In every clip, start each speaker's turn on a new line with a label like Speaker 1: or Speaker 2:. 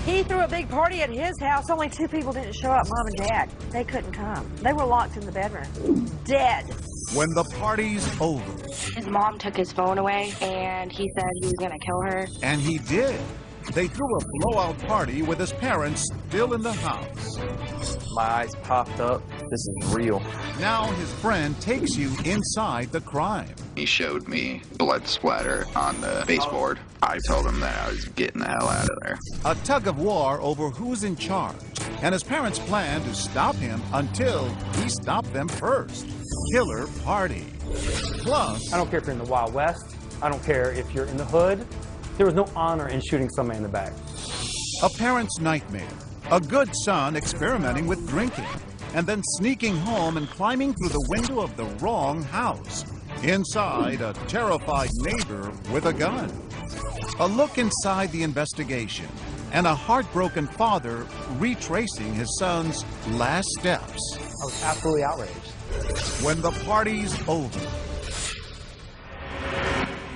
Speaker 1: He threw a big party at his house. Only 2 people didn't show up, Mom and Dad. They couldn't come. They were locked in the bedroom. Dead.
Speaker 2: When the party's over.
Speaker 3: His mom took his phone away, and he said he was going to kill her.
Speaker 2: And he did. They threw a blowout party with his parents still in the house.
Speaker 4: My eyes popped up. This is real.
Speaker 2: Now his friend takes you inside the crime.
Speaker 5: He showed me blood splatter on the baseboard. I told him that I was getting the hell out of there.
Speaker 2: A tug of war over who's in charge. And his parents plan to stop him until he stopped them first. Killer party. Plus,
Speaker 6: I don't care if you're in the Wild West. I don't care if you're in the hood. There was no honor in shooting somebody in the back.
Speaker 2: a parent's nightmare. A good son experimenting with drinking, and then sneaking home and climbing through the window of the wrong house. Inside, a terrified neighbor with a gun. A look inside the investigation, and a heartbroken father retracing his son's last steps.
Speaker 6: I was absolutely outraged.
Speaker 2: When the party's over.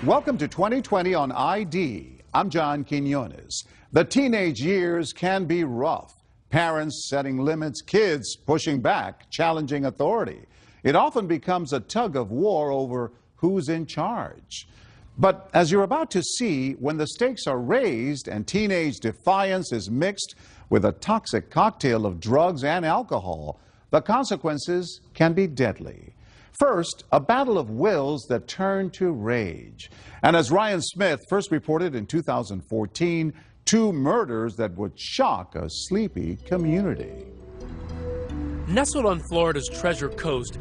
Speaker 2: Welcome to 2020 on ID. I'm John Quinones. The teenage years can be rough. Parents setting limits, kids pushing back, challenging authority. It often becomes a tug of war over who's in charge. But as you're about to see, when the stakes are raised and teenage defiance is mixed with a toxic cocktail of drugs and alcohol, the consequences can be deadly. First, a battle of wills that turn to rage. And as Ryan Smith first reported in 2014, 2 murders that would shock a sleepy community.
Speaker 7: Nestled on Florida's Treasure Coast,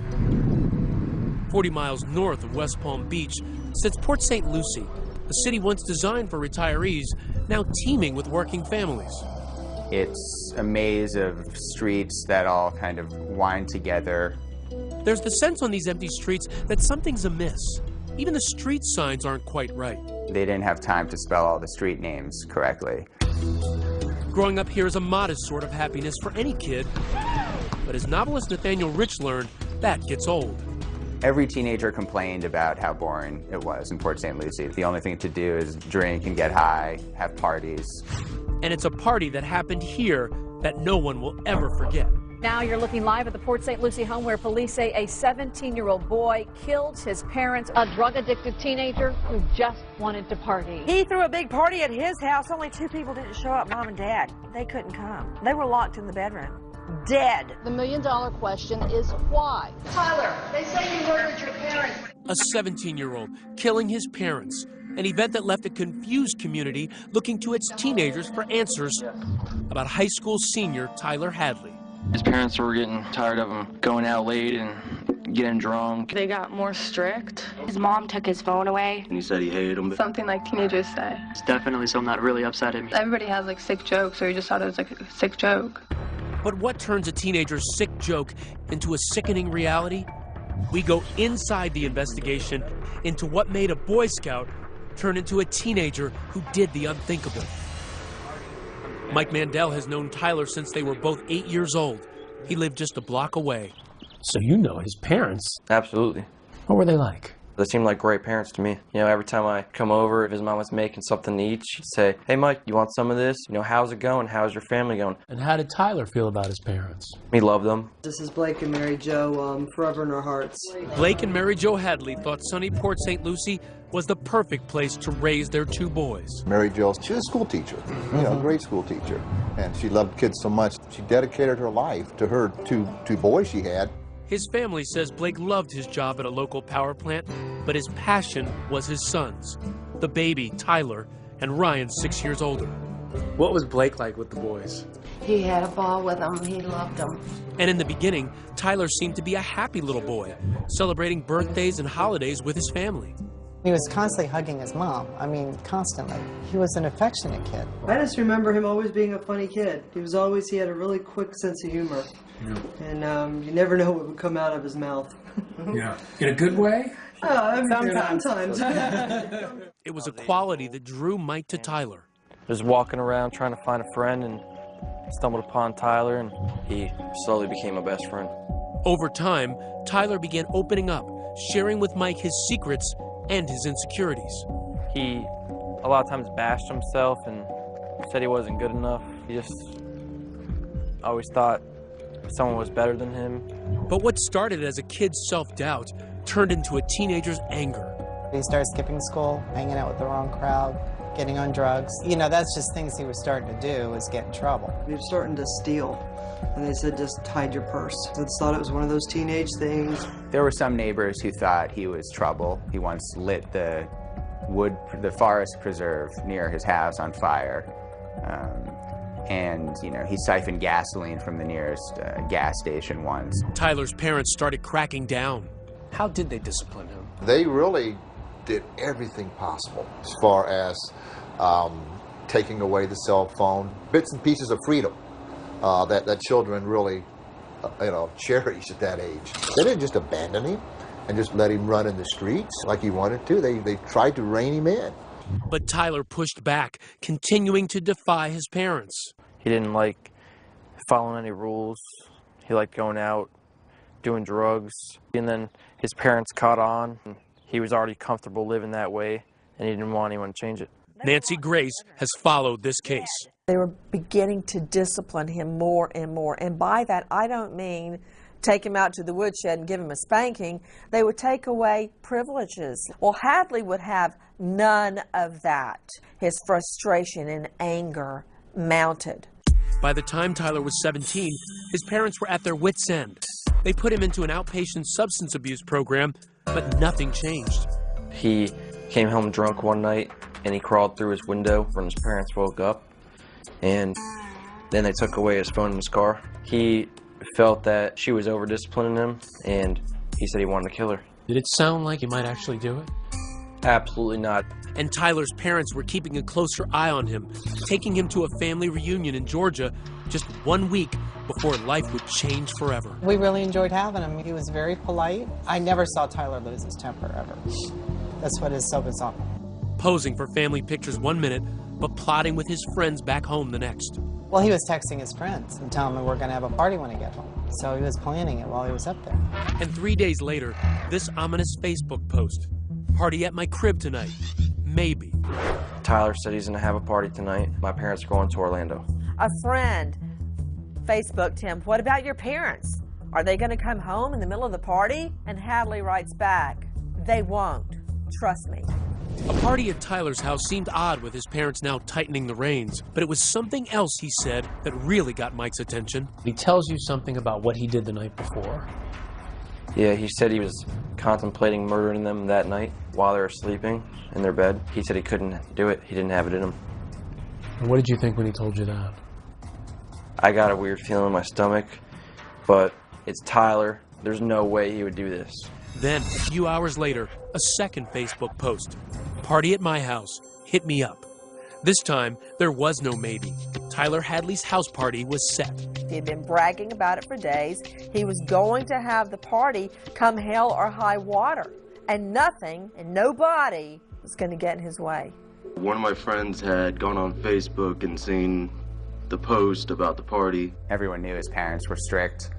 Speaker 7: 40 miles north of West Palm Beach, sits Port St. Lucie, a city once designed for retirees, now teeming with working families.
Speaker 4: It's a maze of streets that all kind of wind together.
Speaker 7: There's the sense on these empty streets that something's amiss. Even the street signs aren't quite right.
Speaker 4: They didn't have time to spell all the street names correctly.
Speaker 7: Growing up here is a modest sort of happiness for any kid. But as novelist Nathaniel Rich learned, that gets old.
Speaker 4: Every teenager complained about how boring it was in Port St. Lucie. The only thing to do is drink and get high, have parties.
Speaker 7: And it's a party that happened here that no one will ever forget.
Speaker 8: Now you're looking live at the Port St. Lucie home where police say a 17-year-old boy killed his parents, a drug-addicted teenager who just wanted to party.
Speaker 1: He threw a big party at his house. Only 2 people didn't show up, Mom and Dad. They couldn't come. They were locked in the bedroom. Dead.
Speaker 9: The million-dollar question is why?
Speaker 10: Tyler, they say you murdered your parents.
Speaker 7: A 17-year-old killing his parents. An event that left a confused community looking to its teenagers for answers about high school senior Tyler Hadley.
Speaker 11: His parents were getting tired of him going out late and getting drunk.
Speaker 3: They got more strict. His mom took his phone away.
Speaker 11: And he said he hated him.
Speaker 12: Something like teenagers say.
Speaker 11: It's definitely something that really upset him.
Speaker 12: Everybody has like sick jokes, or he just thought it was like a sick joke.
Speaker 7: But what turns a teenager's sick joke into a sickening reality? We go inside the investigation into what made a Boy Scout turn into a teenager who did the unthinkable. Mike Mandel has known Tyler since they were both 8 years old. He lived just a block away.
Speaker 13: So you know his parents?
Speaker 11: Absolutely.
Speaker 13: What were they like?
Speaker 11: They seemed like great parents to me. You know, every time I come over, if his mom was making something to eat, she'd say, "Hey, Mike, you want some of this? You know, how's it going? How's your family going?"
Speaker 13: And how did Tyler feel about his parents?
Speaker 11: He loved them.
Speaker 14: This is Blake and Mary Jo, forever in our hearts.
Speaker 7: Blake and Mary Jo Hadley thought sunny Port St. Lucie was the perfect place to raise their 2 boys.
Speaker 15: Mary Jo, she was a school teacher, you know, a great school teacher. And she loved kids so much, she dedicated her life to her two boys she had.
Speaker 7: His family says Blake loved his job at a local power plant, but his passion was his sons, the baby, Tyler, and Ryan, 6 years older.
Speaker 13: What was Blake like with the boys?
Speaker 10: He had a ball with them. He loved them.
Speaker 7: And in the beginning, Tyler seemed to be a happy little boy, celebrating birthdays and holidays with his family.
Speaker 16: He was constantly hugging his mom. I mean, constantly. He was an affectionate kid.
Speaker 14: I just remember him always being a funny kid. He had a really quick sense of humor. Yeah. And you never know what would come out of his mouth.
Speaker 13: Yeah. In a good way?
Speaker 14: Sometimes.
Speaker 7: It was a quality that drew Mike to Tyler.
Speaker 11: Just walking around trying to find a friend and stumbled upon Tyler, and he slowly became my best friend.
Speaker 7: Over time, Tyler began opening up, sharing with Mike his secrets and his insecurities.
Speaker 11: He a lot of times bashed himself and Said he wasn't good enough. He just always thought someone was better than him.
Speaker 7: But what started as a kid's self-doubt turned into a teenager's anger.
Speaker 16: He started skipping school, hanging out with the wrong crowd, getting on drugs. You know, that's just things he was starting to do, was get in trouble.
Speaker 14: He was starting to steal. And they said, just hide your purse. They thought it was one of those teenage things.
Speaker 4: There were some neighbors who thought he was trouble. He once lit the forest preserve near his house on fire. And, you know, he siphoned gasoline from the nearest gas station once.
Speaker 7: Tyler's parents started cracking down.
Speaker 13: How did they discipline him?
Speaker 15: They really did everything possible as far as taking away the cell phone, bits and pieces of freedom that children really, cherish at that age. They didn't just abandon him and just let him run in the streets like he wanted to. They tried to rein him in.
Speaker 7: But Tyler pushed back, continuing to defy his parents.
Speaker 11: He didn't like following any rules. He liked going out, doing drugs. And then his parents caught on. He was already comfortable living that way, and he didn't want anyone to change it.
Speaker 7: Nancy Grace has followed this case.
Speaker 1: They were beginning to discipline him more and more. And by that, I don't mean take him out to the woodshed and give him a spanking. They would take away privileges. Well, Hadley would have none of that. His frustration and anger mounted.
Speaker 7: By the time Tyler was 17, his parents were at their wits' end. They put him into an outpatient substance abuse program, but nothing changed.
Speaker 11: He came home drunk one night, and he crawled through his window when his parents woke up, and then they took away his phone and his car. He felt that she was over-disciplining him, and he said he wanted to kill her.
Speaker 13: Did it sound like he might actually do it?
Speaker 11: Absolutely not.
Speaker 7: And Tyler's parents were keeping a closer eye on him, taking him to a family reunion in Georgia just 1 week before life would change forever.
Speaker 16: We really enjoyed having him. He was very polite. I never saw Tyler lose his temper, ever. That's what is so bizarre.
Speaker 7: Posing for family pictures 1 minute, but plotting with his friends back home the next.
Speaker 16: Well, he was texting his friends and telling them we're going to have a party when I get home. So he was planning it while he was up there.
Speaker 7: And 3 days later, this ominous Facebook post. Party at my crib tonight. Maybe.
Speaker 11: Tyler said he's going to have a party tonight. My parents are going to Orlando.
Speaker 1: A friend Facebooked him, what about your parents? Are they going to come home in the middle of the party? And Hadley writes back, they won't. Trust me.
Speaker 7: A party at Tyler's house seemed odd with his parents now tightening the reins, but it was something else he said that really got Mike's attention.
Speaker 13: He tells you something about what he did the night before.
Speaker 11: Yeah, he said he was contemplating murdering them that night while they were sleeping in their bed. He said he couldn't do it. He didn't have it in him.
Speaker 13: And what did you think when he told you that?
Speaker 11: I got a weird feeling in my stomach, but it's Tyler. There's no way he would do this.
Speaker 7: Then, a few hours later, a second Facebook post. Party at my house. Hit me up. This time, there was no maybe. Tyler Hadley's house party was set.
Speaker 1: He had been bragging about it for days. He was going to have the party come hell or high water. And nothing and nobody was going to get in his way.
Speaker 17: One of my friends had gone on Facebook and seen the post about the party.
Speaker 4: Everyone knew his parents were strict.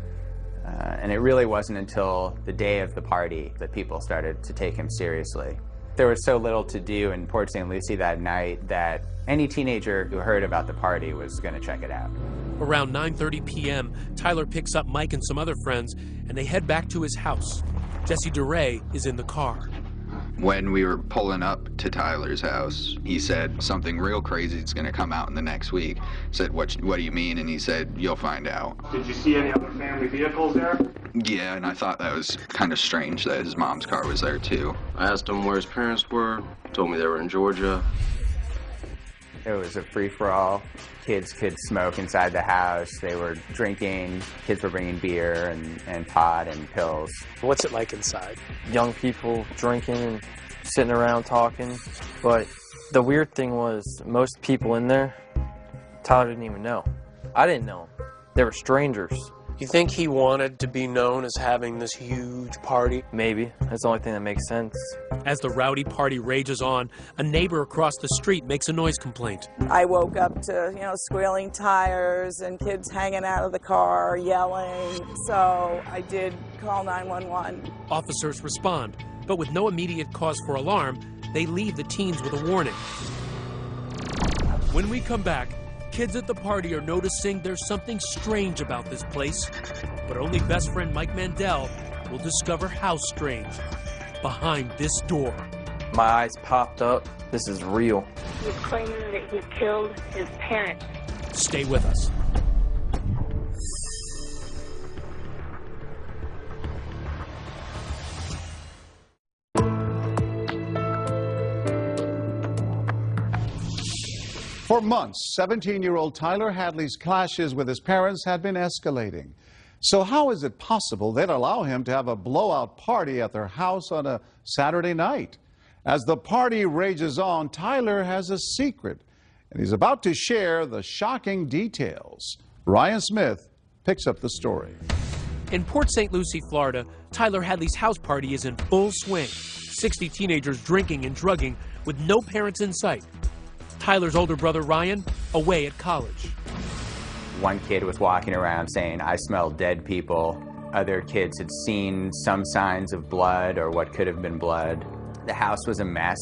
Speaker 4: And it really wasn't until the day of the party that people started to take him seriously. There was so little to do in Port St. Lucie that night that any teenager who heard about the party was going to check it out.
Speaker 7: Around 9:30 p.m., Tyler picks up Mike and some other friends, and they head back to his house. Jesse DeRay is in the car.
Speaker 5: When we were pulling up to Tyler's house, he said something real crazy is going to come out in the next week. I said, what do you mean? And he said, you'll find out.
Speaker 6: Did you see any other family vehicles there?
Speaker 5: Yeah, and I thought that was kind of strange that his mom's car was there too.
Speaker 17: I asked him where his parents were, told me they were in Georgia.
Speaker 4: It was a free-for-all. Kids could smoke inside the house. They were drinking. Kids were bringing beer and pot and pills.
Speaker 13: What's it like inside?
Speaker 11: Young people drinking and sitting around talking. But the weird thing was most people in there, Tyler didn't even know. I didn't know them. They were strangers.
Speaker 13: You think he wanted to be known as having this huge party?
Speaker 11: Maybe. That's the only thing that makes sense.
Speaker 7: As the rowdy party rages on, a neighbor across the street makes a noise complaint.
Speaker 18: I woke up to, squealing tires and kids hanging out of the car, yelling. So I did call 911.
Speaker 7: Officers respond, but with no immediate cause for alarm, they leave the teens with a warning. When we come back, kids at the party are noticing there's something strange about this place, but only best friend Mike Mandel will discover how strange behind this door.
Speaker 11: My eyes popped up. This is real.
Speaker 3: He's claiming that he killed his parents.
Speaker 7: Stay with us.
Speaker 2: For months, 17-year-old Tyler Hadley's clashes with his parents had been escalating. So how is it possible they'd allow him to have a blowout party at their house on a Saturday night? As the party rages on, Tyler has a secret, and he's about to share the shocking details. Ryan Smith picks up the story.
Speaker 7: In Port St. Lucie, Florida, Tyler Hadley's house party is in full swing. 60 teenagers drinking and drugging with no parents in sight. Tyler's older brother, Ryan, away at college.
Speaker 4: One kid was walking around saying, "I smell dead people." Other kids had seen some signs of blood or what could have been blood. The house was a mess.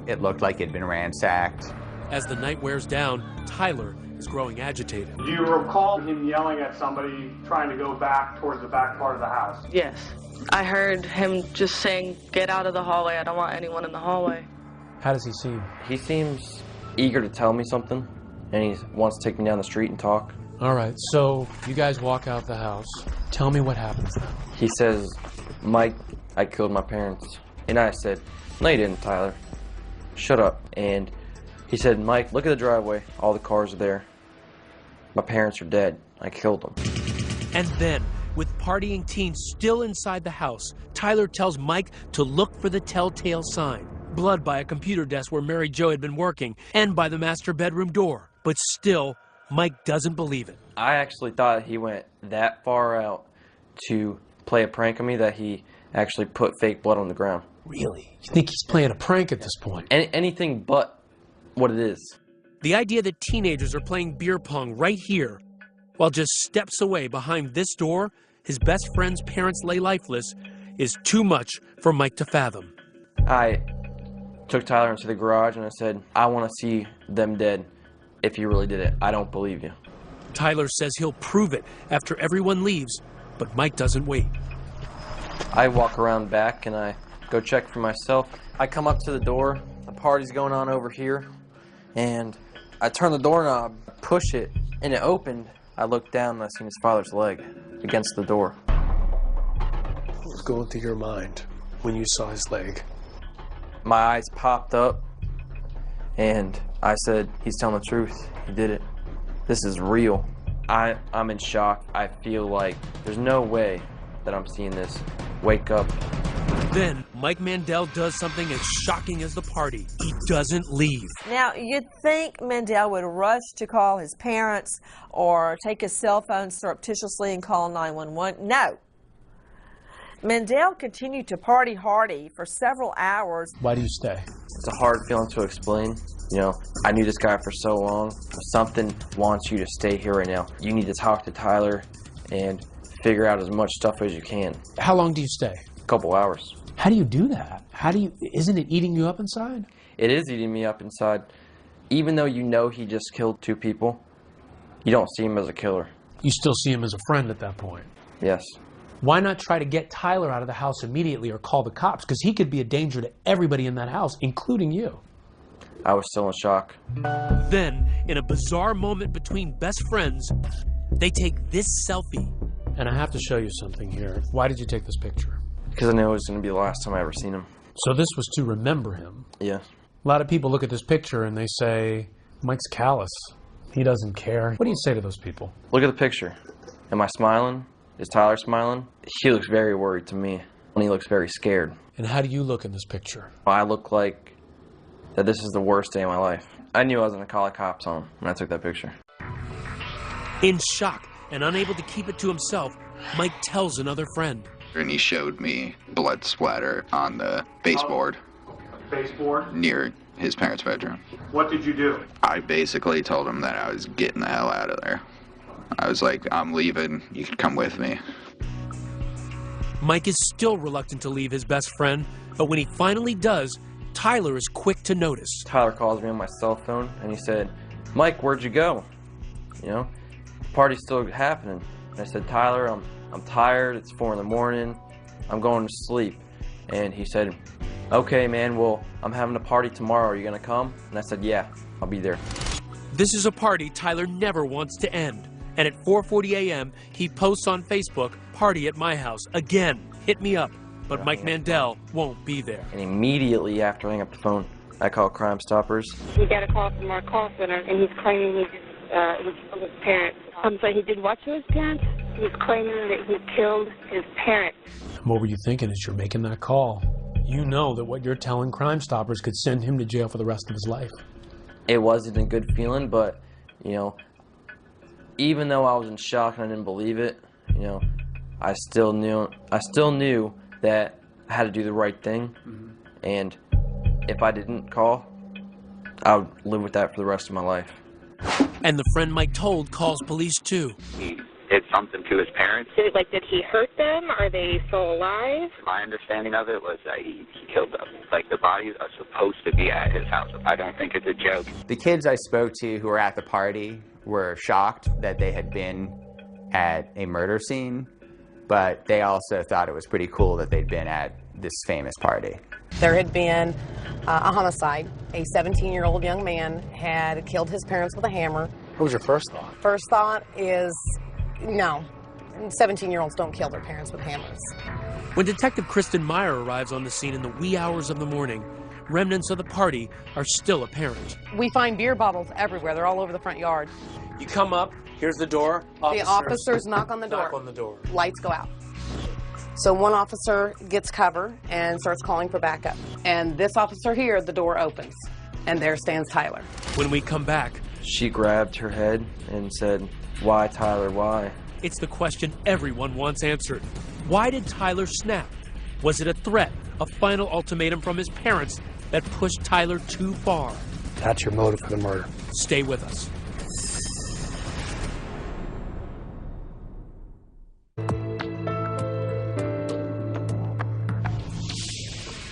Speaker 4: It looked like it'd been ransacked.
Speaker 7: As the night wears down, Tyler is growing agitated.
Speaker 6: Do you recall him yelling at somebody trying to go back towards the back part of the house?
Speaker 12: Yes. I heard him just saying, "Get out of the hallway. I don't want anyone in the hallway."
Speaker 6: How does he seem?
Speaker 11: He seems eager to tell me something, and he wants to take me down the street and talk.
Speaker 7: All right, so you guys walk out the house. Tell me what happens now.
Speaker 11: He says, "Mike, I killed my parents." And I said, "No, you didn't, Tyler. Shut up." And he said, "Mike, look at the driveway. All the cars are there. My parents are dead. I killed them."
Speaker 7: And then, with partying teens still inside the house, Tyler tells Mike to look for the telltale sign. Blood by a computer desk where Mary Jo had been working, and by the master bedroom door. But still, Mike doesn't believe it.
Speaker 11: I actually thought he went that far out to play a prank on me that he actually put fake blood on the ground.
Speaker 7: Really? You think he's playing a prank at this point?
Speaker 11: Anything but what it is.
Speaker 7: The idea that teenagers are playing beer pong right here, while just steps away behind this door, his best friend's parents lay lifeless, is too much for Mike to fathom.
Speaker 11: I took Tyler into the garage and I said, "I want to see them dead. If you really did it, I don't believe you."
Speaker 7: Tyler says he'll prove it after everyone leaves, but Mike doesn't wait.
Speaker 11: I walk around back and I go check for myself. I come up to the door, the party's going on over here, and I turn the doorknob, push it, and it opened. I looked down and I seen his father's leg against the door.
Speaker 13: What was going through your mind when you saw his leg?
Speaker 11: My eyes popped up, and I said, "He's telling the truth. He did it. This is real." I'm in shock. I feel like there's no way that I'm seeing this. Wake up.
Speaker 7: Then, Mike Mandel does something as shocking as the party. He doesn't leave.
Speaker 1: Now, you'd think Mandel would rush to call his parents or take his cell phone surreptitiously and call 911. No. Mandel continued to party hardy for several hours.
Speaker 6: Why do you stay?
Speaker 11: It's a hard feeling to explain. You know, I knew this guy for so long. Something wants you to stay here right now. You need to talk to Tyler and figure out as much stuff as you can.
Speaker 6: How long do you stay?
Speaker 11: A couple hours.
Speaker 6: How do you do that? Isn't it eating you up inside?
Speaker 11: It is eating me up inside. Even though you know he just killed 2 people, you don't see him as a killer.
Speaker 6: You still see him as a friend at that point?
Speaker 11: Yes.
Speaker 6: Why not try to get Tyler out of the house immediately or call the cops? Because he could be a danger to everybody in that house, including you.
Speaker 11: I was still in shock.
Speaker 7: Then, in a bizarre moment between best friends, they take this selfie.
Speaker 6: And I have to show you something here. Why did you take this picture?
Speaker 11: Because I knew it was going to be the last time I ever seen him.
Speaker 6: So this was to remember him?
Speaker 11: Yeah.
Speaker 6: A lot of people look at this picture and they say, Mike's callous. He doesn't care. What do you say to those people?
Speaker 11: Look at the picture. Am I smiling? Is Tyler smiling? He looks very worried to me. And he looks very scared.
Speaker 6: And how do you look in this picture?
Speaker 11: I look like that this is the worst day of my life. I knew I was going to call the cops on him when I took that picture.
Speaker 7: In shock and unable to keep it to himself, Mike tells another friend.
Speaker 5: And he showed me blood splatter on the baseboard.
Speaker 6: Baseboard?
Speaker 5: Near his parents' bedroom.
Speaker 6: What did you do?
Speaker 5: I basically told him that I was getting the hell out of there. I was like, "I'm leaving. You can come with me."
Speaker 7: Mike is still reluctant to leave his best friend, but when he finally does, Tyler is quick to notice.
Speaker 11: Tyler calls me on my cell phone and he said, "Mike, where'd you go?" you know? The party's still happening. And I said, Tyler, I'm tired. It's 4 in the morning. I'm going to sleep. And he said, okay, man, well, I'm having a party tomorrow. Are you going to come? And I said, yeah, I'll be there.
Speaker 7: This is a party Tyler never wants to end. And at 4:40 a.m., he posts on Facebook, "Party at my house. Again, hit me up." But Mike Mandel won't be there.
Speaker 11: And immediately after I hang up the phone, I call Crime Stoppers.
Speaker 3: He got a call from our call center, and he's claiming he killed his parents. I'm sorry, he did what to his parents? He's claiming that he killed his parents.
Speaker 6: What were you thinking as you're making that call? You know that what you're telling Crime Stoppers could send him to jail for the rest of his life.
Speaker 11: It wasn't a good feeling, but, you know, even though I was in shock and I didn't believe it, you know, I still knew that I had to do the right thing. And if I didn't call, I would live with that for the rest of my life.
Speaker 7: And the friend Mike told calls police too.
Speaker 19: He did something to his parents.
Speaker 3: Did he hurt them? Are they still alive?
Speaker 19: My understanding of it was that he killed them. Like, the bodies are supposed to be at his house. I don't think it's a joke.
Speaker 4: The kids I spoke to who were at the party were shocked that they had been at a murder scene, but they also thought it was pretty cool that they'd been at this famous party.
Speaker 20: There had been a homicide. A 17-year-old young man had killed his parents with a hammer.
Speaker 13: What was your first thought?
Speaker 20: First thought is, no, 17-year-olds don't kill their parents with hammers.
Speaker 7: When Detective Kristen Meyer arrives on the scene in the wee hours of the morning, remnants of the party are still apparent.
Speaker 20: We find beer bottles everywhere. They're all over the front yard.
Speaker 6: You come up, here's the door.
Speaker 20: The officers knock on the door.
Speaker 6: Knock on the door.
Speaker 20: Lights go out. So one officer gets cover and starts calling for backup. And this officer here, the door opens. And there stands Tyler.
Speaker 7: When we come back,
Speaker 11: she grabbed her head and said, "Why, Tyler, why?"
Speaker 7: It's the question everyone wants answered. Why did Tyler snap? Was it a threat, a final ultimatum from his parents that pushed Tyler too far?
Speaker 13: That's your motive for the murder.
Speaker 7: Stay with us.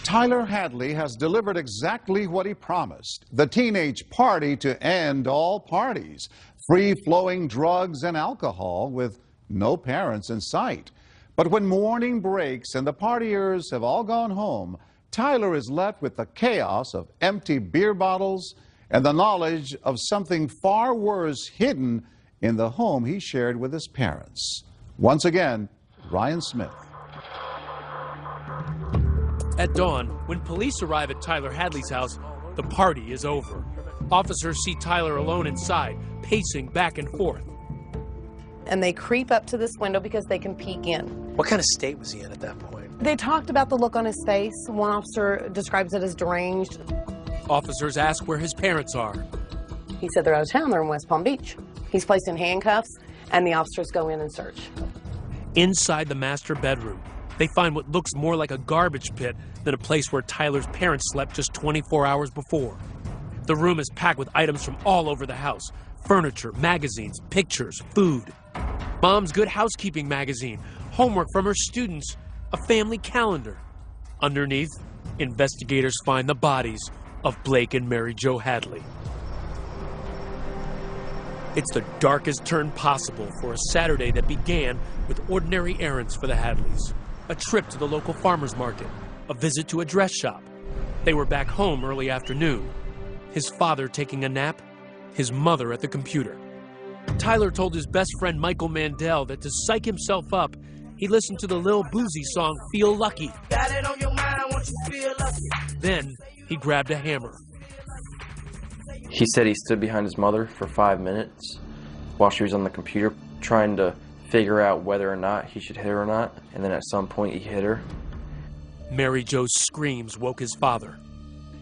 Speaker 2: Tyler Hadley has delivered exactly what he promised, the teenage party to end all parties, free-flowing drugs and alcohol with no parents in sight. But when morning breaks and the partiers have all gone home, Tyler is left with the chaos of empty beer bottles and the knowledge of something far worse hidden in the home he shared with his parents. Once again, Ryan Smith.
Speaker 7: At dawn, when police arrive at Tyler Hadley's house, the party is over. Officers see Tyler alone inside, pacing back and forth.
Speaker 20: And they creep up to this window because they can peek in.
Speaker 13: What kind of state was he in at that point?
Speaker 20: They talked about the look on his face. One officer describes it as deranged.
Speaker 7: Officers ask where his parents are.
Speaker 20: He said they're out of town. They're in West Palm Beach. He's placed in handcuffs, and the officers go in and search.
Speaker 7: Inside the master bedroom, they find what looks more like a garbage pit than a place where Tyler's parents slept just 24 hours before. The room is packed with items from all over the house: furniture, magazines, pictures, food. Mom's Good Housekeeping magazine, homework from her students, a family calendar. Underneath, investigators find the bodies of Blake and Mary Jo Hadley. It's the darkest turn possible for a Saturday that began with ordinary errands for the Hadleys. A trip to the local farmer's market, a visit to a dress shop. They were back home early afternoon. His father taking a nap, his mother at the computer. Tyler told his best friend Michael Mandel that to psych himself up, he listened to the Lil Boosie song, Feel Lucky. Got it on your mind, I want you to feel lucky. Then he grabbed a hammer.
Speaker 11: He said he stood behind his mother for 5 minutes while she was on the computer trying to figure out whether or not he should hit her or not, and then at some point he hit her.
Speaker 7: Mary Jo's screams woke his father.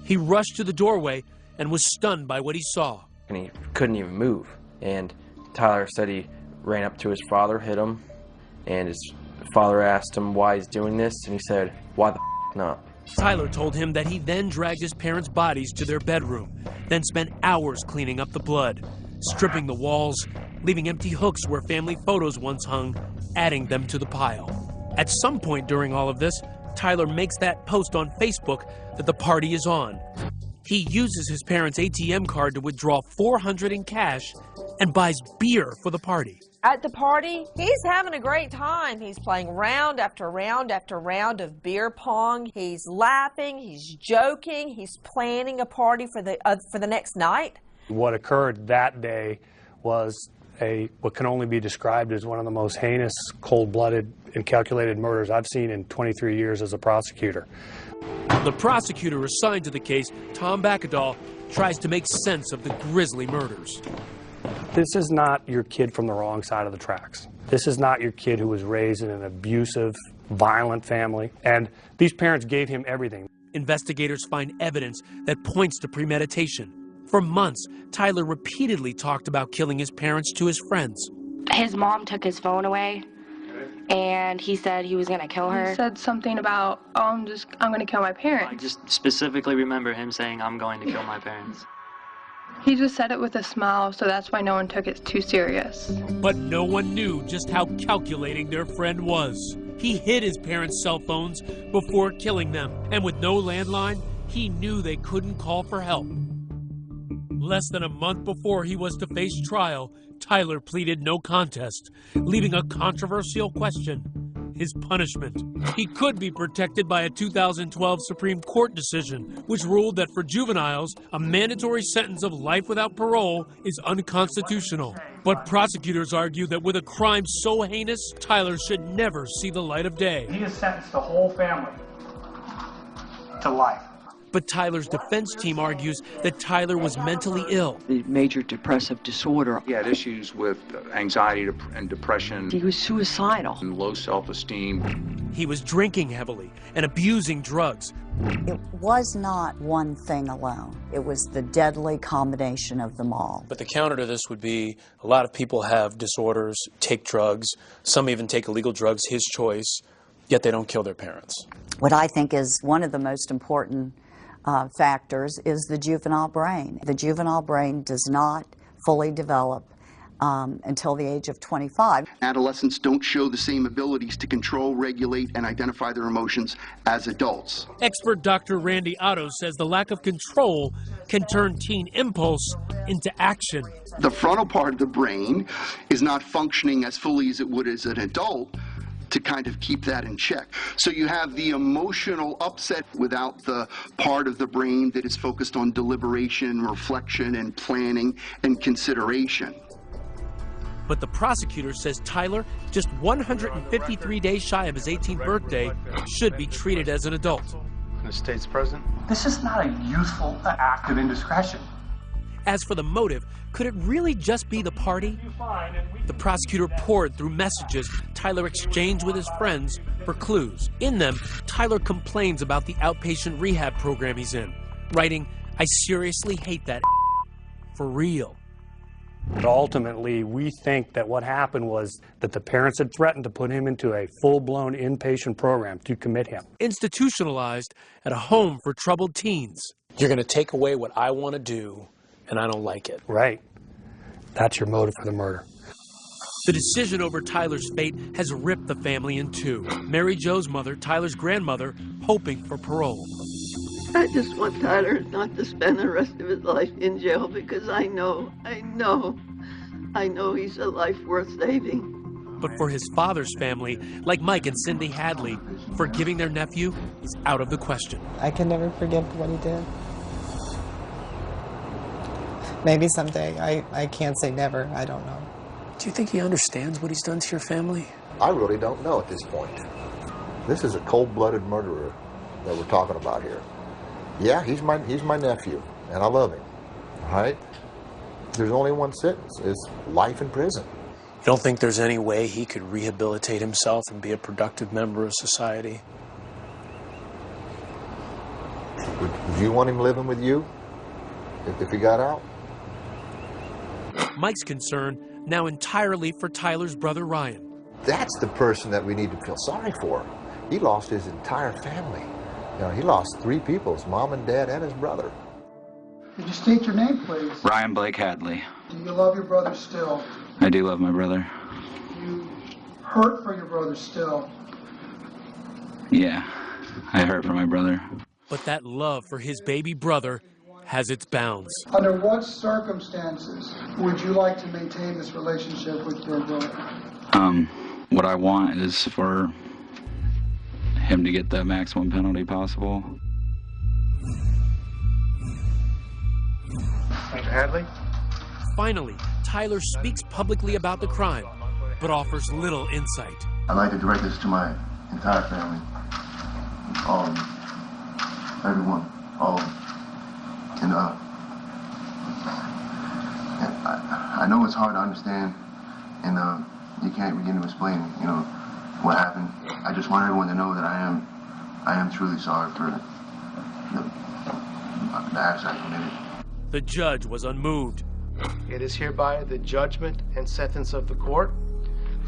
Speaker 7: He rushed to the doorway and was stunned by what he saw.
Speaker 11: And he couldn't even move. And Tyler said he ran up to his father, hit him, and his father asked him why he's doing this, and he said, "Why the f*** not?"
Speaker 7: Tyler told him that he then dragged his parents' bodies to their bedroom, then spent hours cleaning up the blood, stripping the walls, leaving empty hooks where family photos once hung, adding them to the pile. At some point during all of this, Tyler makes that post on Facebook that the party is on. He uses his parents' ATM card to withdraw $400 in cash and buys beer for the party.
Speaker 1: At the party, he's having a great time. He's playing round after round after round of beer pong. He's laughing, he's joking, he's planning a party for the next night.
Speaker 13: What occurred that day was what can only be described as one of the most heinous, cold-blooded, and calculated murders I've seen in 23 years as a prosecutor.
Speaker 7: The prosecutor assigned to the case, Tom Bakkedahl, tries to make sense of the grisly murders.
Speaker 13: This is not your kid from the wrong side of the tracks. This is not your kid who was raised in an abusive, violent family. And these parents gave him everything.
Speaker 7: Investigators find evidence that points to premeditation. For months, Tyler repeatedly talked about killing his parents to his friends.
Speaker 12: His mom took his phone away, and he said he was going to kill her.
Speaker 21: He said something about, oh, I'm going to kill my parents.
Speaker 22: I just specifically remember him saying, I'm going to kill my parents.
Speaker 21: He just said it with a smile, so that's why no one took it too serious.
Speaker 7: But no one knew just how calculating their friend was. He hid his parents' cell phones before killing them, and with no landline, he knew they couldn't call for help. Less than a month before he was to face trial, Tyler pleaded no contest, leaving a controversial question: his punishment. He could be protected by a 2012 Supreme Court decision, which ruled that for juveniles, a mandatory sentence of life without parole is unconstitutional. But prosecutors argue that with a crime so heinous, Tyler should never see the light of day.
Speaker 23: He has sentenced the whole family to life.
Speaker 7: But Tyler's defense team argues that Tyler was mentally ill.
Speaker 24: The major depressive disorder.
Speaker 25: He had issues with anxiety and depression.
Speaker 24: He was suicidal.
Speaker 25: And low self-esteem.
Speaker 7: He was drinking heavily and abusing drugs.
Speaker 26: It was not one thing alone. It was the deadly combination of them all.
Speaker 6: But the counter to this would be a lot of people have disorders, take drugs, some even take illegal drugs, his choice, yet they don't kill their parents.
Speaker 26: What I think is one of the most important factors is the juvenile brain. The juvenile brain does not fully develop until the age of 25.
Speaker 27: Adolescents don't show the same abilities to control, regulate, and identify their emotions as adults.
Speaker 7: Expert Dr. Randy Otto says the lack of control can turn teen impulse into action.
Speaker 27: The frontal part of the brain is not functioning as fully as it would as an adult to kind of keep that in check. So you have the emotional upset without the part of the brain that is focused on deliberation, reflection, and planning and consideration.
Speaker 7: But the prosecutor says Tyler, just 153 days shy of his 18th birthday, should be treated as an adult.
Speaker 23: The state's president? This is not a youthful act of indiscretion.
Speaker 7: As for the motive, could it really just be the party? The prosecutor poured through messages Tyler exchanged with his friends for clues. In them, Tyler complains about the outpatient rehab program he's in, writing, "I seriously hate that for real."
Speaker 13: But ultimately, we think that what happened was that the parents had threatened to put him into a full-blown inpatient program to commit him.
Speaker 7: Institutionalized at a home for troubled teens.
Speaker 6: You're going to take away what I want to do, and I don't like it.
Speaker 13: Right. That's your motive for the murder.
Speaker 7: The decision over Tyler's fate has ripped the family in two. Mary Jo's mother, Tyler's grandmother, hoping for parole.
Speaker 10: I just want Tyler not to spend the rest of his life in jail because I know he's a life worth saving.
Speaker 7: But for his father's family, like Mike and Cindy Hadley, forgiving their nephew is out of the question.
Speaker 16: I can never forgive what he did. Maybe someday. I can't say never. I don't know.
Speaker 6: Do you think he understands what he's done to your family?
Speaker 15: I really don't know at this point. This is a cold-blooded murderer that we're talking about here. Yeah, he's my nephew, and I love him. All right? There's only one sentence. It's life in prison.
Speaker 6: You don't think there's any way he could rehabilitate himself and be a productive member of society?
Speaker 15: Would you want him living with you if he got out?
Speaker 7: Mike's concern now entirely for Tyler's brother Ryan.
Speaker 15: That's the person that we need to feel sorry for. He lost his entire family. You know, he lost 3 people, his mom and dad and his brother.
Speaker 23: Could you state your name, please?
Speaker 25: Ryan Blake Hadley.
Speaker 23: Do you love your brother still?
Speaker 25: I do love my brother.
Speaker 23: Do you hurt for your brother still?
Speaker 25: Yeah, I hurt for my brother.
Speaker 7: But that love for his baby brother has its bounds.
Speaker 3: Under what circumstances would you like to maintain this relationship with your brother?
Speaker 25: What I want is for him to get the maximum penalty possible.
Speaker 3: Mr. Hadley?
Speaker 7: Finally, Tyler speaks publicly about the crime, but offers little insight.
Speaker 5: I'd like to direct this to my entire family. All of them. Everyone. All of them. And I know it's hard to understand, and you can't begin to explain, what happened. I just want everyone to know that I am truly sorry for the acts I committed.
Speaker 7: The judge was unmoved.
Speaker 3: It is hereby the judgment and sentence of the court.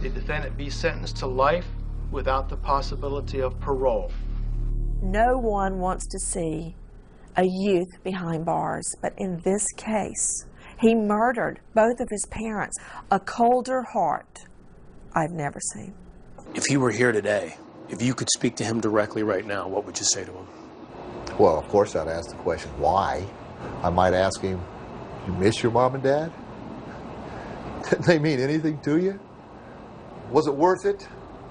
Speaker 3: The defendant be sentenced to life without the possibility of parole.
Speaker 1: No one wants to see a youth behind bars, but in this case, he murdered both of his parents. A colder heart I've never seen.
Speaker 6: If he were here today, if you could speak to him directly right now, what would you say to him?
Speaker 15: Well, of course I'd ask the question, why? I might ask him, you miss your mom and dad? Didn't they mean anything to you? Was it worth it?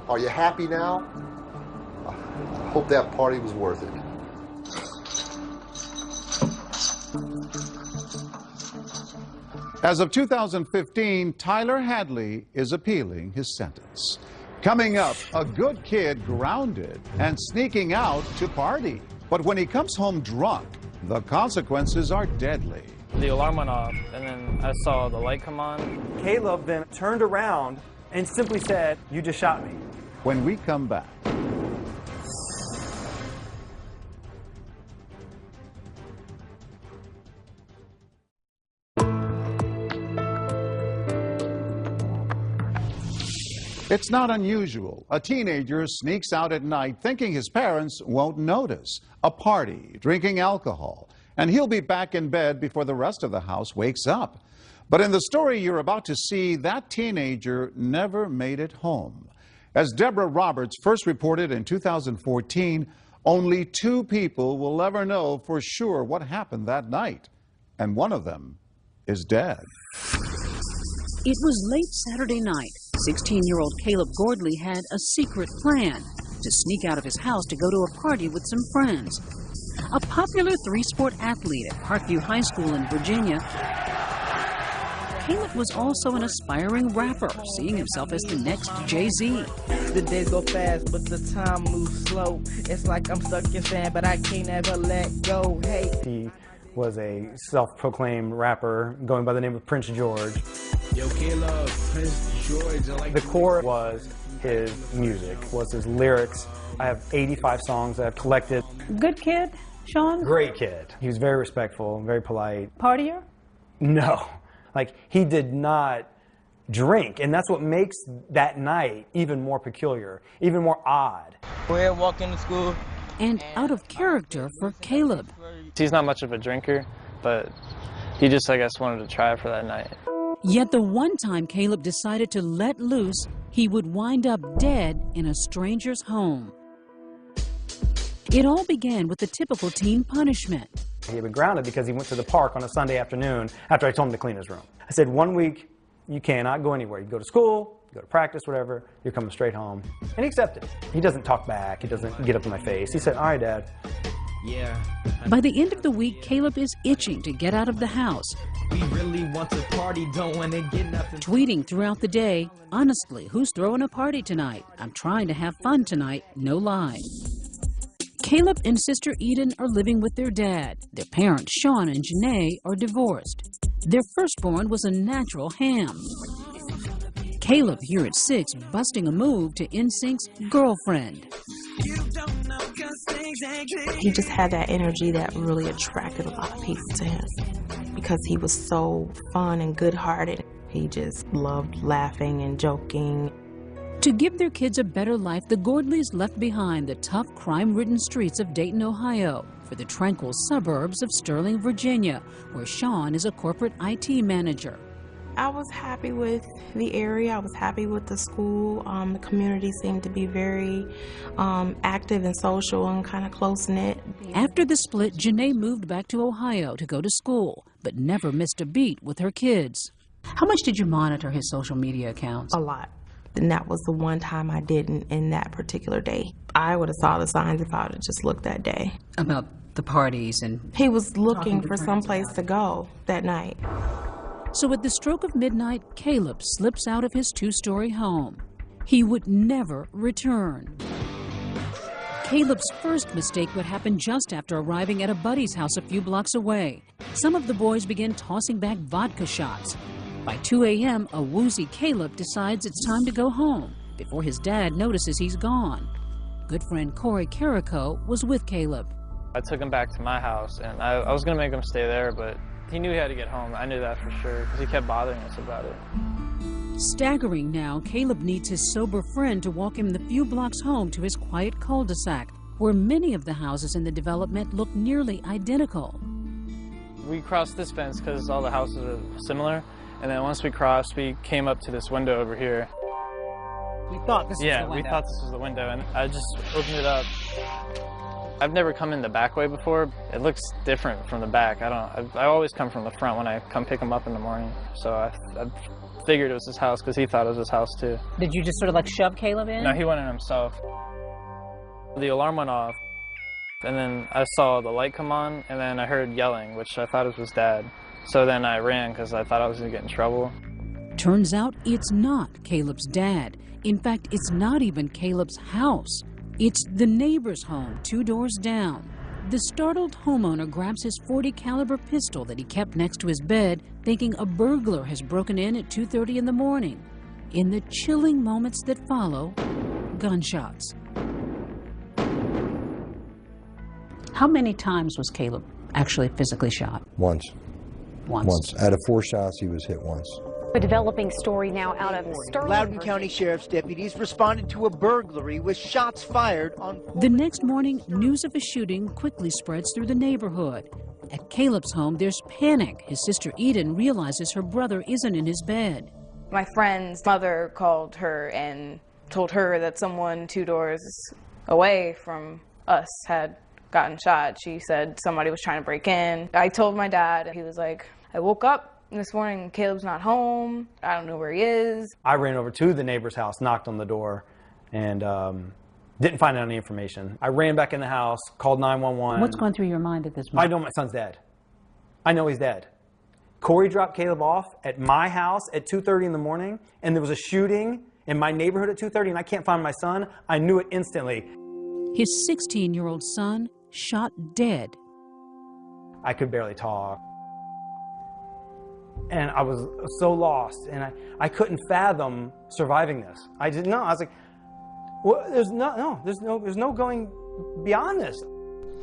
Speaker 15: Are you happy now? I hope that party was worth it.
Speaker 2: As of 2015, Tyler Hadley is appealing his sentence. Coming up, a good kid grounded and sneaking out to party. But when he comes home drunk, the consequences are deadly.
Speaker 8: The alarm went off, and then I saw the light come on.
Speaker 9: Caleb then turned around and simply said, "You just shot me."
Speaker 2: When we come back. It's not unusual. A teenager sneaks out at night thinking his parents won't notice. A party, drinking alcohol, and he'll be back in bed before the rest of the house wakes up. But in the story you're about to see, that teenager never made it home. As Deborah Roberts first reported in 2014, only 2 people will ever know for sure what happened that night. And one of them is dead.
Speaker 14: It was late Saturday night. 16-year-old Caleb Gordley had a secret plan to sneak out of his house to go to a party with some friends. A popular 3-sport athlete at Parkview High School in Virginia, Caleb was also an aspiring rapper, seeing himself as the next Jay-Z.
Speaker 17: The days go fast, but the time moves slow. It's like I'm stuck in sand, but I can't ever let go. Hey.
Speaker 9: He was a self-proclaimed rapper going by the name of Prince George.
Speaker 17: Yo, Caleb, Prince George. I like
Speaker 9: the core was his music, was his lyrics. I have 85 songs that I've collected.
Speaker 18: Good kid, Sean?
Speaker 9: Great kid. He was very respectful, very polite.
Speaker 18: Partier?
Speaker 9: No. Like, he did not drink, and that's what makes that night even more peculiar, even more odd.
Speaker 17: We're walking to school.
Speaker 14: And out of character for Caleb.
Speaker 8: He's not much of a drinker, but he just, I guess, wanted to try for that night.
Speaker 14: Yet the one time Caleb decided to let loose, he would wind up dead in a stranger's home. It all began with the typical teen punishment.
Speaker 9: He had been grounded because he went to the park on a Sunday afternoon after I told him to clean his room. I said, 1 week, you cannot go anywhere. You go to school, you go to practice, whatever, you're coming straight home. And he accepted. He doesn't talk back. He doesn't get up in my face. He said, all right, Dad.
Speaker 17: Yeah.
Speaker 14: By the end of the week, Caleb is itching to get out of the house.
Speaker 17: We really want to party, don't want to get nothing.
Speaker 14: Tweeting throughout the day, honestly, who's throwing a party tonight? I'm trying to have fun tonight, no lie. Caleb and sister Eden are living with their dad. Their parents, Sean and Janae, are divorced. Their firstborn was a natural ham. Caleb, here at 6, busting a move to NSYNC's Girlfriend.
Speaker 28: He just had that energy that really attracted a lot of people to him because he was so fun and good-hearted. He just loved laughing and joking.
Speaker 14: To give their kids a better life, the Gordleys left behind the tough, crime-ridden streets of Dayton, Ohio, for the tranquil suburbs of Sterling, Virginia, where Sean is a corporate IT manager.
Speaker 28: I was happy with the area. I was happy with the school. The community seemed to be very active and social and kind of close-knit.
Speaker 14: After the split, Janae moved back to Ohio to go to school, but never missed a beat with her kids. How much did you monitor his social media accounts?
Speaker 28: A lot. And that was the one time I didn't in that particular day. I would have saw the signs if I would have just looked that day.
Speaker 14: About the parties and...
Speaker 28: He was looking for someplace to go that night.
Speaker 14: So at the stroke of midnight, Caleb slips out of his two-story home. He would never return. Caleb's first mistake would happen just after arriving at a buddy's house a few blocks away. Some of the boys begin tossing back vodka shots. By 2 a.m., a woozy Caleb decides it's time to go home before his dad notices he's gone. Good friend Corey Carrico was with Caleb.
Speaker 8: I took him back to my house, and I was going to make him stay there, but he knew he had to get home. I knew that for sure, because he kept bothering us about it.
Speaker 14: Staggering now, Caleb needs his sober friend to walk him the few blocks home to his quiet cul-de-sac, where many of the houses in the development look nearly identical.
Speaker 8: We crossed this fence because all the houses are similar, and then once we crossed, we came up to this window over here.
Speaker 4: We thought this was the window.
Speaker 8: Yeah, we thought this was the window, and I just opened it up. I've never come in the back way before. It looks different from the back. I always come from the front when I come pick him up in the morning. So I figured it was his house because he thought it was his house too.
Speaker 4: Did you just sort of like shove Caleb in?
Speaker 8: No, he went in himself. The alarm went off, and then I saw the light come on, and then I heard yelling, which I thought it was Dad. So then I ran because I thought I was going to get in trouble.
Speaker 14: Turns out it's not Caleb's dad. In fact, it's not even Caleb's house. It's the neighbor's home 2 doors down. The startled homeowner grabs his .40 caliber pistol that he kept next to his bed, thinking a burglar has broken in at 2:30 in the morning. In the chilling moments that follow, gunshots. How many times was Caleb actually physically shot?
Speaker 11: Once. Out of 4 shots, he was hit once.
Speaker 12: A developing story now out of Sterling.
Speaker 19: Loudoun County Sheriff's deputies responded to a burglary with shots fired on...
Speaker 14: The next morning, news of a shooting quickly spreads through the neighborhood. At Caleb's home, there's panic. His sister Eden realizes her brother isn't in his bed.
Speaker 20: My friend's mother called her and told her that someone 2 doors away from us had gotten shot. She said somebody was trying to break in. I told my dad, and he was like, I woke up this morning, Caleb's not home. I don't know where he is.
Speaker 9: I ran over to the neighbor's house, knocked on the door, and didn't find out any information. I ran back in the house, called 911.
Speaker 14: What's going through your mind at this moment?
Speaker 9: I know my son's dead. I know he's dead. Corey dropped Caleb off at my house at 2:30 in the morning, and there was a shooting in my neighborhood at 2:30, and I can't find my son. I knew it instantly.
Speaker 14: His 16-year-old son shot dead.
Speaker 9: I could barely talk. And I was so lost, and I couldn't fathom surviving this. I didn't know. I was like, well, there's no going beyond this.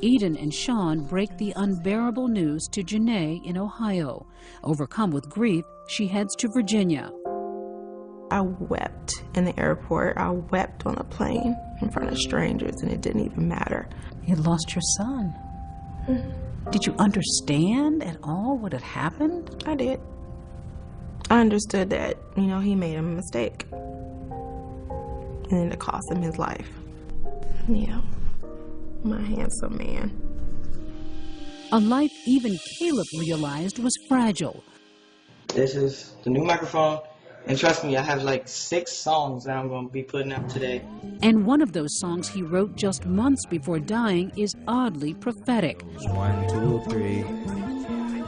Speaker 14: Eden and Sean break the unbearable news to Janae in Ohio. Overcome with grief, she heads to Virginia.
Speaker 28: I wept in the airport. I wept on a plane in front of strangers, and it didn't even matter.
Speaker 14: You lost your son. Did you understand at all what had happened?
Speaker 28: I did. I understood that, he made a mistake. And then it cost him his life. Yeah. My handsome man.
Speaker 14: A life even Caleb realized was fragile.
Speaker 21: This is the new microphone. And trust me, I have like 6 songs that I'm going to be putting out today.
Speaker 14: And one of those songs he wrote just months before dying is oddly prophetic.
Speaker 22: 1, 2, 3,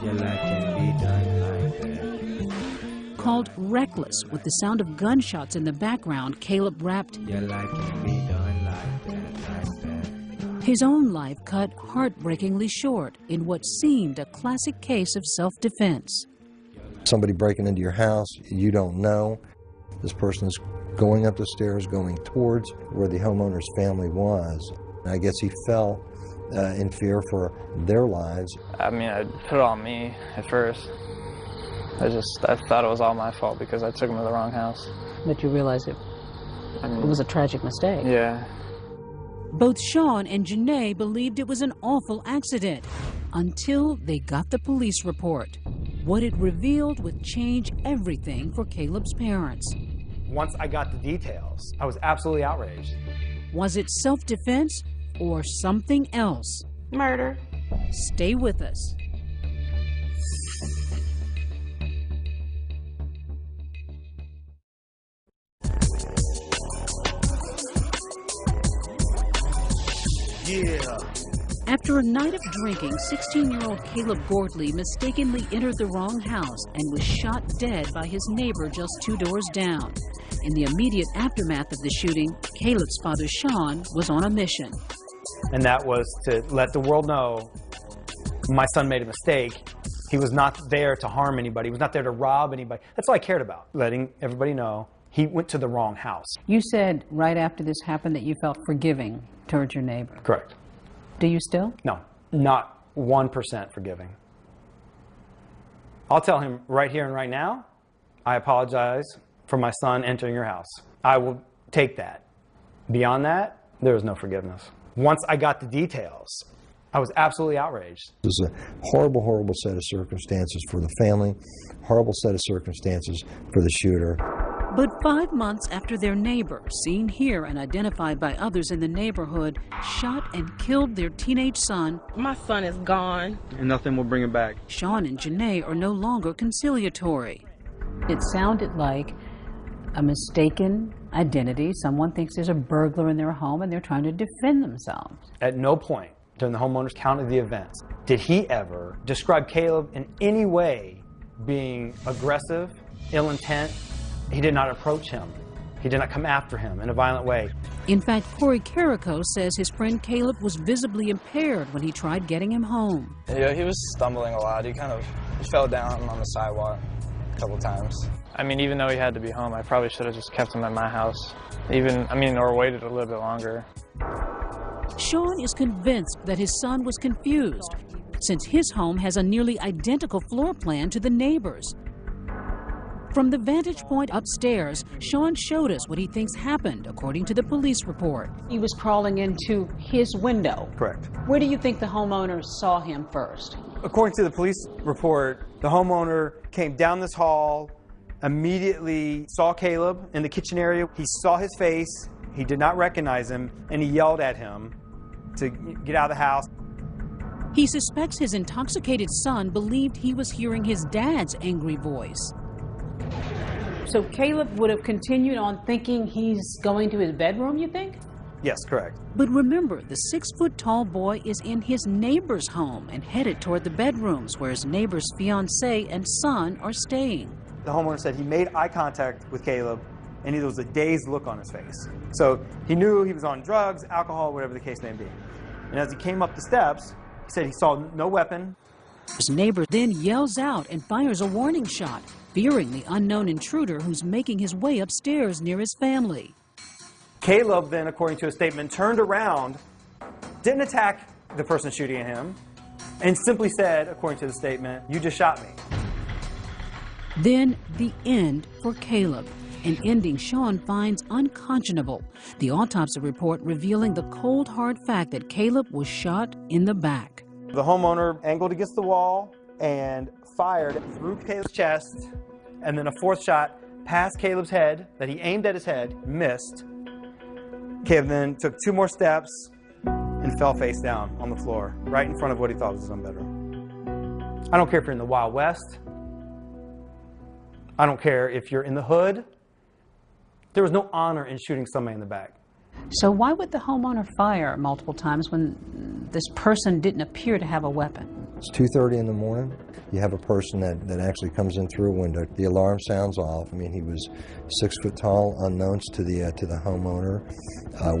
Speaker 22: your life can be done like that.
Speaker 14: Called Reckless, with the sound of gunshots in the background, Caleb rapped,
Speaker 22: your life can be done like that.
Speaker 14: His own life cut heartbreakingly short in what seemed a classic case of self-defense.
Speaker 11: Somebody breaking into your house, you don't know. This person is going up the stairs, going towards where the homeowner's family was. I guess he fell in fear for their lives.
Speaker 8: I mean, I put it on me at first. I thought it was all my fault because I took him to the wrong house.
Speaker 14: But you realized it was a tragic mistake.
Speaker 8: Yeah.
Speaker 14: Both Sean and Janae believed it was an awful accident until they got the police report. What it revealed would change everything for Caleb's parents.
Speaker 9: Once I got the details, I was absolutely outraged.
Speaker 14: Was it self-defense or something else?
Speaker 28: Murder.
Speaker 14: Stay with us.
Speaker 9: Yeah.
Speaker 14: After a night of drinking, 16-year-old Caleb Gordley mistakenly entered the wrong house and was shot dead by his neighbor just 2 doors down. In the immediate aftermath of the shooting, Caleb's father, Sean, was on a mission.
Speaker 9: And that was to let the world know my son made a mistake. He was not there to harm anybody. He was not there to rob anybody. That's all I cared about, letting everybody know he went to the wrong house.
Speaker 18: You said right after this happened that you felt forgiving towards your neighbor.
Speaker 9: Correct.
Speaker 18: Do you still?
Speaker 9: No, not 1% forgiving. I'll tell him right here and right now, I apologize for my son entering your house. I will take that. Beyond that, there was no forgiveness. Once I got the details, I was absolutely outraged.
Speaker 11: It was a horrible, horrible set of circumstances for the family, horrible set of circumstances for the shooter.
Speaker 14: But 5 months after their neighbor, seen here and identified by others in the neighborhood, shot and killed their teenage son,
Speaker 28: my son is gone.
Speaker 9: And nothing will bring him back.
Speaker 14: Sean and Janae are no longer conciliatory.
Speaker 18: It sounded like a mistaken identity. Someone thinks there's a burglar in their home and they're trying to defend themselves.
Speaker 9: At no point during the homeowner's count of the events did he ever describe Caleb in any way being aggressive, ill intent. He did not approach him. He did not come after him in a violent way.
Speaker 14: In fact, Corey Carrico says his friend Caleb was visibly impaired when he tried getting him home.
Speaker 10: Yeah, he was stumbling a lot. He fell down on the sidewalk a couple times.
Speaker 8: I mean, even though he had to be home, I probably should have just kept him at my house. Or waited a little bit longer.
Speaker 14: Sean is convinced that his son was confused, since his home has a nearly identical floor plan to the neighbor's. From the vantage point upstairs, Sean showed us what he thinks happened, according to the police report.
Speaker 18: He was crawling into his window.
Speaker 9: Correct.
Speaker 18: Where do you think the homeowner saw him first?
Speaker 9: According to the police report, the homeowner came down this hall, immediately saw Caleb in the kitchen area. He saw his face, he did not recognize him, and he yelled at him to get out of the house.
Speaker 14: He suspects his intoxicated son believed he was hearing his dad's angry voice.
Speaker 18: So Caleb would have continued on thinking he's going to his bedroom, you think?
Speaker 9: Yes, correct.
Speaker 14: But remember, the 6-foot-tall boy is in his neighbor's home and headed toward the bedrooms where his neighbor's fiancée and son are staying.
Speaker 9: The homeowner said he made eye contact with Caleb, and there was a dazed look on his face. So he knew he was on drugs, alcohol, whatever the case may be. And as he came up the steps, he said he saw no weapon.
Speaker 14: His neighbor then yells out and fires a warning shot, fearing the unknown intruder who's making his way upstairs near his family.
Speaker 9: Caleb then, according to a statement, turned around, didn't attack the person shooting at him, and simply said, according to the statement, "You just shot me."
Speaker 14: Then the end for Caleb, an ending Sean finds unconscionable. The autopsy report revealing the cold, hard fact that Caleb was shot in the back.
Speaker 9: The homeowner angled against the wall and fired through Caleb's chest, and then a fourth shot past Caleb's head that he aimed at his head, missed. Caleb then took 2 more steps and fell face down on the floor, right in front of what he thought was his own bedroom. I don't care if you're in the Wild West. I don't care if you're in the hood. There was no honor in shooting somebody in the back.
Speaker 18: So why would the homeowner fire multiple times when this person didn't appear to have a weapon?
Speaker 11: It's 2:30 in the morning. You have a person that actually comes in through a window. The alarm sounds off. I mean, he was 6 foot tall, unknowns to the homeowner,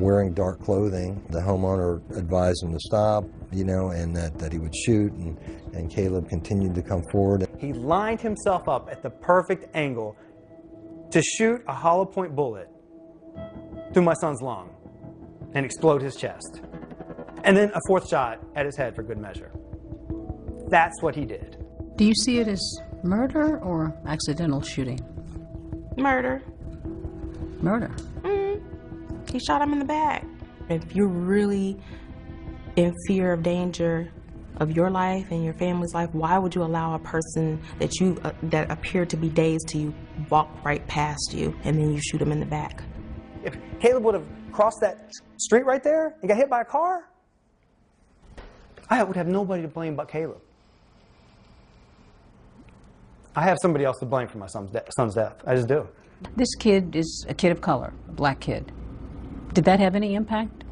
Speaker 11: wearing dark clothing. The homeowner advised him to stop, and that he would shoot, and Caleb continued to come forward.
Speaker 9: He lined himself up at the perfect angle to shoot a hollow point bullet through my son's lung and explode his chest. And then a fourth shot at his head for good measure. That's what he did.
Speaker 18: Do you see it as murder or accidental shooting?
Speaker 28: Murder.
Speaker 18: Murder?
Speaker 28: Mm-hmm. He shot him in the back. If you're really in fear of danger, of your life and your family's life, why would you allow a person that you that appeared to be dazed to you walk right past you and then you shoot him in the back?
Speaker 9: If Caleb would have crossed that street right there and got hit by a car, I would have nobody to blame but Caleb. I have somebody else to blame for my son's death. I just do.
Speaker 14: This kid is a kid of color, a black kid. Did that have any impact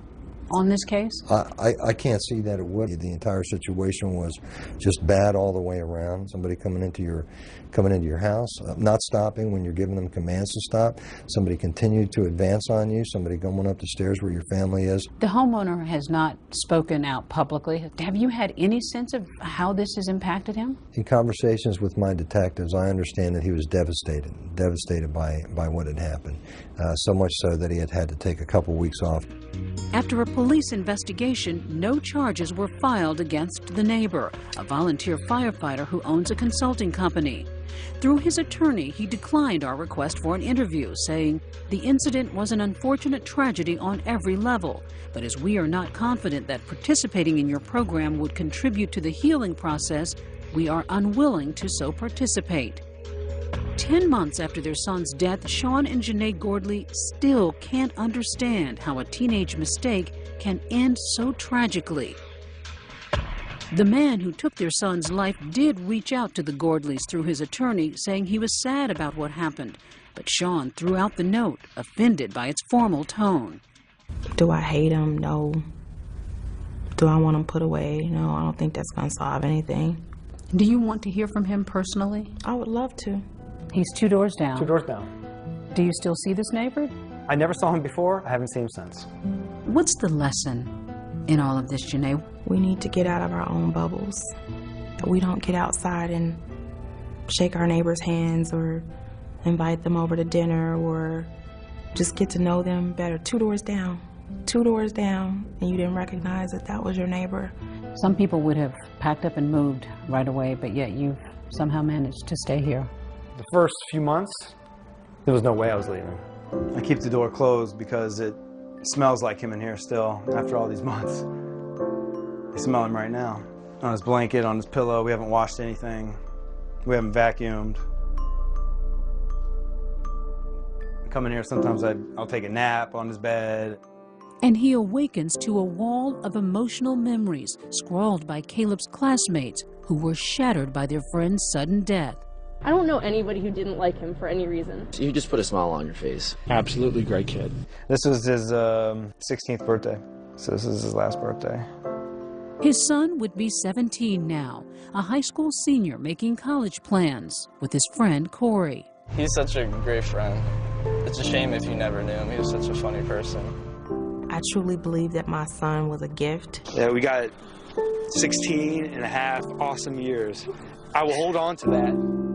Speaker 14: on this case?
Speaker 11: I can't see that it would. The entire situation was just bad all the way around. Somebody coming into your house, not stopping when you're giving them commands to stop. Somebody continued to advance on you. Somebody going up the stairs where your family is.
Speaker 14: The homeowner has not spoken out publicly. Have you had any sense of how this has impacted him?
Speaker 11: In conversations with my detectives, I understand that he was devastated by what had happened. So much so that he had to take a couple weeks off.
Speaker 14: After a police investigation, no charges were filed against the neighbor, a volunteer firefighter who owns a consulting company. Through his attorney, he declined our request for an interview, saying, "The incident was an unfortunate tragedy on every level, but as we are not confident that participating in your program would contribute to the healing process, we are unwilling to so participate." 10 months after their son's death, Sean and Janae Gordley still can't understand how a teenage mistake can end so tragically. The man who took their son's life did reach out to the Gordleys through his attorney, saying he was sad about what happened, but Sean threw out the note, offended by its formal tone.
Speaker 28: Do I hate him? No. Do I want him put away? No, I don't think that's going to solve anything.
Speaker 14: Do you want to hear from him personally?
Speaker 28: I would love to.
Speaker 14: He's 2 doors down.
Speaker 9: 2 doors down.
Speaker 14: Do you still see this neighbor?
Speaker 9: I never saw him before. I haven't seen him since.
Speaker 14: What's the lesson in all of this, Janae?
Speaker 28: We need to get out of our own bubbles. We don't get outside and shake our neighbors' hands or invite them over to dinner or just get to know them better. 2 doors down. 2 doors down, and you didn't recognize that that was your neighbor.
Speaker 14: Some people would have packed up and moved right away, but yet you've somehow managed to stay here.
Speaker 9: The first few months, there was no way I was leaving. I keep the door closed because it smells like him in here still after all these months. I smell him right now. On his blanket, on his pillow. We haven't washed anything. We haven't vacuumed. I come in here, sometimes I'll take a nap on his bed.
Speaker 14: And he awakens to a wall of emotional memories scrawled by Caleb's classmates who were shattered by their friend's sudden death.
Speaker 5: I don't know anybody who didn't like him for any reason.
Speaker 13: You just put a smile on your face.
Speaker 10: Absolutely great kid.
Speaker 9: This was his 16th birthday, so this is his last birthday.
Speaker 14: His son would be 17 now, a high school senior making college plans with his friend Corey.
Speaker 10: He's such a great friend. It's a shame if you never knew him. He was such a funny person.
Speaker 28: I truly believe that my son was a gift.
Speaker 9: Yeah, we got 16 and a half awesome years. I will hold on to that.